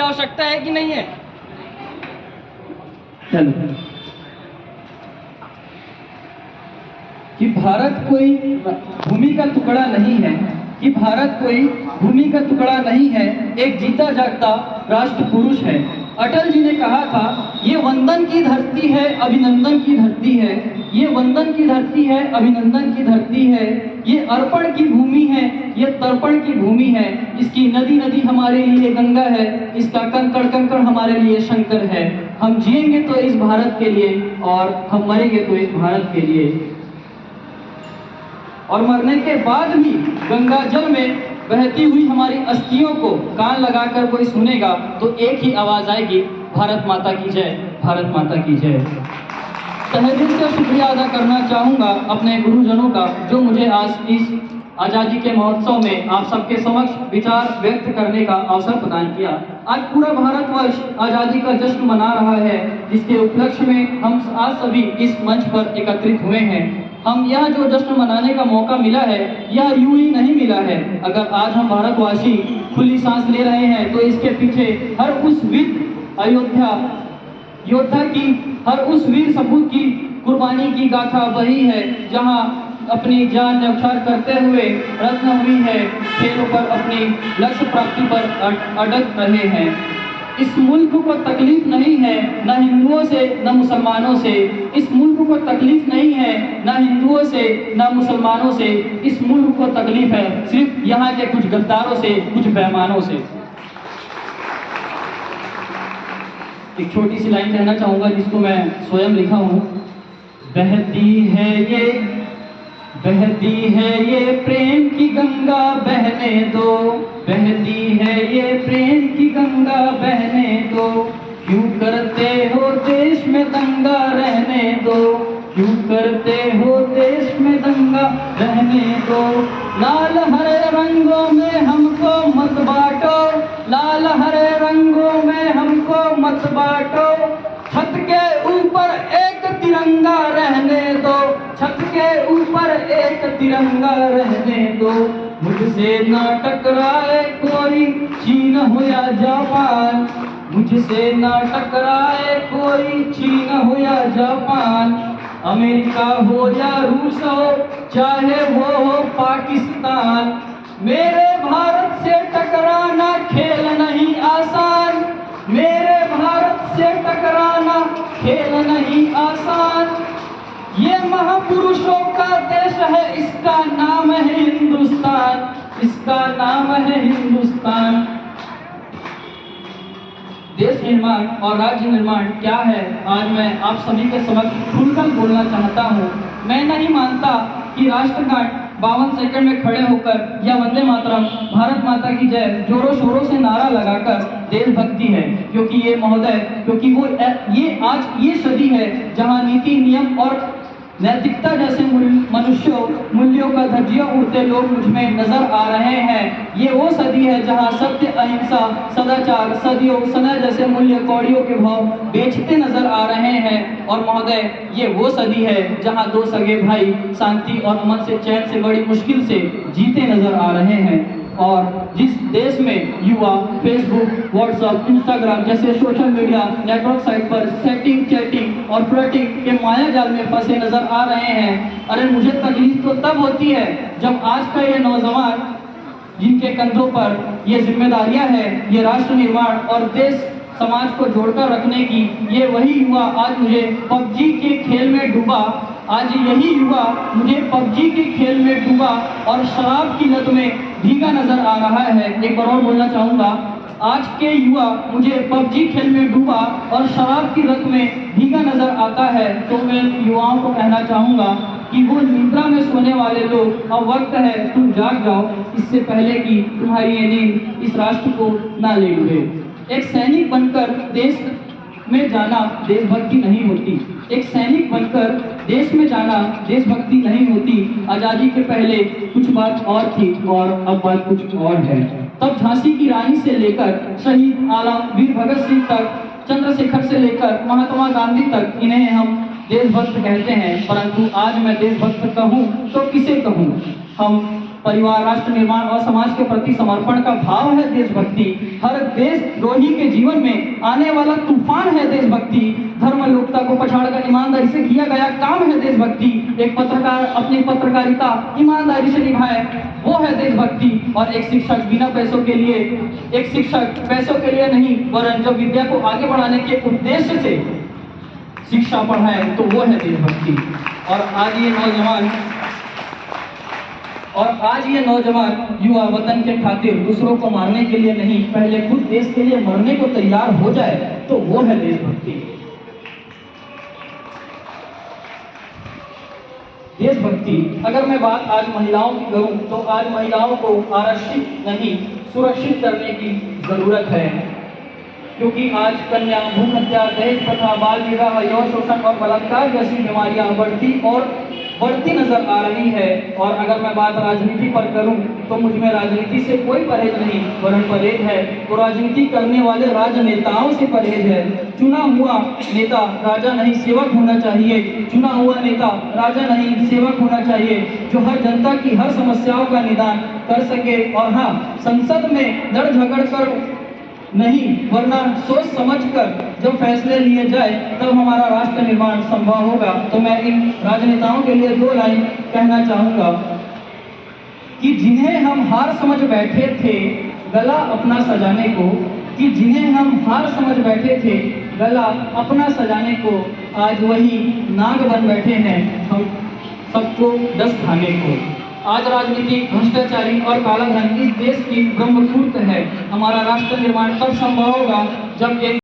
आवश्यकता है कि नहीं है? चलो, कि भारत कोई भूमि का टुकड़ा नहीं है, कि भारत कोई भूमि का टुकड़ा नहीं है, एक जीता जागता राष्ट्र पुरुष है। अटल जी ने कहा था, ये वंदन की धरती है, अभिनंदन की धरती है, ये वंदन की धरती है, अभिनंदन की धरती है, ये अर्पण की भूमि है, ये तर्पण की भूमि है। इसकी नदी नदी हमारे लिए गंगा है, इसका कंकड़ कंकड़ हमारे लिए शंकर है। हम जिएंगे तो इस भारत के लिए और हम मरेंगे तो इस भारत के लिए। और मरने के बाद भी गंगा जल में बहती हुई हमारी अस्थियों को कान लगाकर कोई सुनेगा तो एक ही आवाज आएगी, भारत माता की जय, भारत माता की जय। तहे दिल से शुक्रिया अदा करना चाहूँगा अपने गुरुजनों का, जो मुझे आज इस आज़ादी के महोत्सव में आप सबके समक्ष विचार व्यक्त करने का अवसर प्रदान किया। आज पूरा भारतवर्ष आज़ादी का जश्न मना रहा है, जिसके उपलक्ष्य में हम आज सभी इस मंच पर एकत्रित हुए हैं। हम यह जो जश्न मनाने का मौका मिला है, यह यूं ही नहीं मिला है। अगर आज हम भारतवासी खुली सांस ले रहे हैं तो इसके पीछे हर उस वीर अयोध्या योद्धा की, हर उस वीर सपूत की कुर्बानी की गाथा वही है, जहां अपनी जान न्यौछावर करते हुए रत्न हुई है, खेलों पर अपनी लक्ष्य प्राप्ति पर अड़ग रहे हैं। इस मुल्क को तकलीफ नहीं है न हिंदुओं से न मुसलमानों से, इस मुल्क को तकलीफ नहीं है न हिंदुओं से न मुसलमानों से, इस मुल्क को तकलीफ है सिर्फ यहाँ के कुछ गद्दारों से, कुछ बेईमानों से। एक छोटी सी लाइन कहना चाहूंगा जिसको मैं स्वयं लिखा हूँ। बहती है ये प्रेम की गंगा बहने दो, बहती है ये प्रेम की गंगा बहने दो, क्यों करते हो देश में दंगा रहने दो, क्यों करते हो देश में दंगा रहने दो। लाल हरे रंगों में हमको मत बांटो, लाल हरे रंगों में हमको मत बांटो, छत के ऊपर एक तिरंगा रहने दो, छत के ऊपर एक तिरंगा रहने दो। मुझसे ना टकराए कोई चीन हो या जापान, मुझसे ना टकराए कोई चीन हो या जापान, अमेरिका हो या रूस हो चाहे वो हो पाकिस्तान, मेरे भारत से टकराना खेल नहीं आसान, मेरे भारत से टकराना खेल नहीं आसान। ये महापुरुषों का देश है, इसका नाम है हिंदुस्तान, इसका नाम है हिंदुस्तान। देश निर्माण और राज्य निर्माण क्या है, आज मैं आप सभी के समक्ष खुलकर बोलना चाहता हूँ। मैं नहीं मानता कि राष्ट्रगान 52 सेकंड में खड़े होकर या वंदे मातरम, भारत माता की जय जोरों शोरों से नारा लगाकर देशभक्ति है, क्योंकि ये महोदय, क्योंकि वो ये आज ये सदी है जहां नीति नियम और नैतिकता जैसे मूल्यों का धज्जियां उड़ते लोग मुझ में नजर आ रहे हैं। ये वो सदी है जहां सत्य, अहिंसा, सदाचार, सदियों, सना जैसे मूल्य कौड़ियों के भाव बेचते नजर आ रहे हैं। और महोदय, ये वो सदी है जहां दो सगे भाई शांति और अमन से, चैन से बड़ी मुश्किल से जीते नजर आ रहे हैं। और जिस देश में युवा फेसबुक, व्हाट्सएप, इंस्टाग्राम जैसे सोशल मीडिया नेटवर्क साइट पर सेटिंग, चैटिंग और फ्लर्टिंग के माया जाल में फंसे नजर आ रहे हैं, अरे मुझे तकलीफ तो तब होती है जब आज का ये नौजवान, जिनके कंधों पर ये जिम्मेदारियां हैं, ये राष्ट्र निर्माण और देश समाज को जोड़कर रखने की, ये वही युवा आज मुझे पबजी के खेल में डूबा, आज यही युवा मुझे पबजी के खेल में डूबा और शराब की लत में भीगा नजर आ रहा है। एक बार और बोलना चाहूँगा, आज के युवा मुझे पबजी खेल में डूबा और शराब की लत में भीगा नजर आता है। तो मैं युवाओं को कहना चाहूँगा कि वो निद्रा में सोने वाले लोग, अब वक्त है तुम जाग जाओ, इससे पहले कि तुम्हारी ये नींद इस राष्ट्र को ना ले डूबे। एक सैनिक बनकर देश में जाना देशभक्ति नहीं होती, एक सैनिक बनकर देश में जाना देशभक्ति नहीं होती। आज़ादी के पहले कुछ बात और थी और अब बात कुछ और है। तब झांसी की रानी से लेकर शहीद आलम वीर भगत सिंह तक, चंद्रशेखर से लेकर महात्मा गांधी तक, इन्हें हम देशभक्त कहते हैं। परंतु आज मैं देशभक्त कहूँ तो किसे कहूँ? हम परिवार, राष्ट्र निर्माण और समाज के प्रति समर्पण का भाव है देशभक्ति। हर देशद्रोही के जीवन में आने वाला तूफान है देशभक्ति। धर्म लोकता को पछाड़कर ईमानदारी से किया गया काम है देशभक्ति। एक पत्रकार अपनी पत्रकारिता ईमानदारी से निभाए, वो है देशभक्ति। और एक शिक्षक बिना पैसों के लिए, एक शिक्षक पैसों के लिए नहीं वरन जो विद्या को आगे बढ़ाने के उद्देश्य से शिक्षा पढ़ाए, तो वो है देशभक्ति। और आज ये नौजवान युवा वतन के खातिर दूसरों को मारने के लिए नहीं, पहले खुद देश के लिए मरने को तैयार हो जाए, तो वो है देशभक्ति। देशभक्ति, अगर मैं बात आज महिलाओं की करूं, तो आज महिलाओं को आरक्षित नहीं, सुरक्षित करने की जरूरत है। क्योंकि आज कन्या भ्रूण हत्या, दहेज प्रथा, बाल विवाह, यौन शोषण और बलात्कार जैसी बीमारियां बढ़ती नजर आ रही है। और अगर मैं बात राजनीति पर करूं, तो मुझमें राजनीति से कोई परहेज नहीं वरन परहेज है तो राजनीति करने वाले राजनेताओं से परहेज है। चुना हुआ नेता राजा नहीं सेवक होना चाहिए। चुना हुआ नेता राजा नहीं सेवक होना चाहिए, जो हर जनता की हर समस्याओं का निदान कर सके। और हाँ, संसद में लड़ झगड़ कर नहीं वरना सोच समझकर जब फैसले लिए जाए, तब हमारा राष्ट्र निर्माण संभव होगा। तो मैं इन राजनेताओं के लिए 2 लाइन कहना चाहूंगा कि जिन्हें हम हार समझ बैठे थे गला अपना सजाने को, कि जिन्हें हम हार समझ बैठे थे गला अपना सजाने को, आज वही नाग बन बैठे हैं हम सबको डस खाने को। आज राजनीति, भ्रष्टाचारी और काला धन इस देश की ब्रह्मसूत्र है। हमारा राष्ट्र निर्माण तब संभव होगा जब एक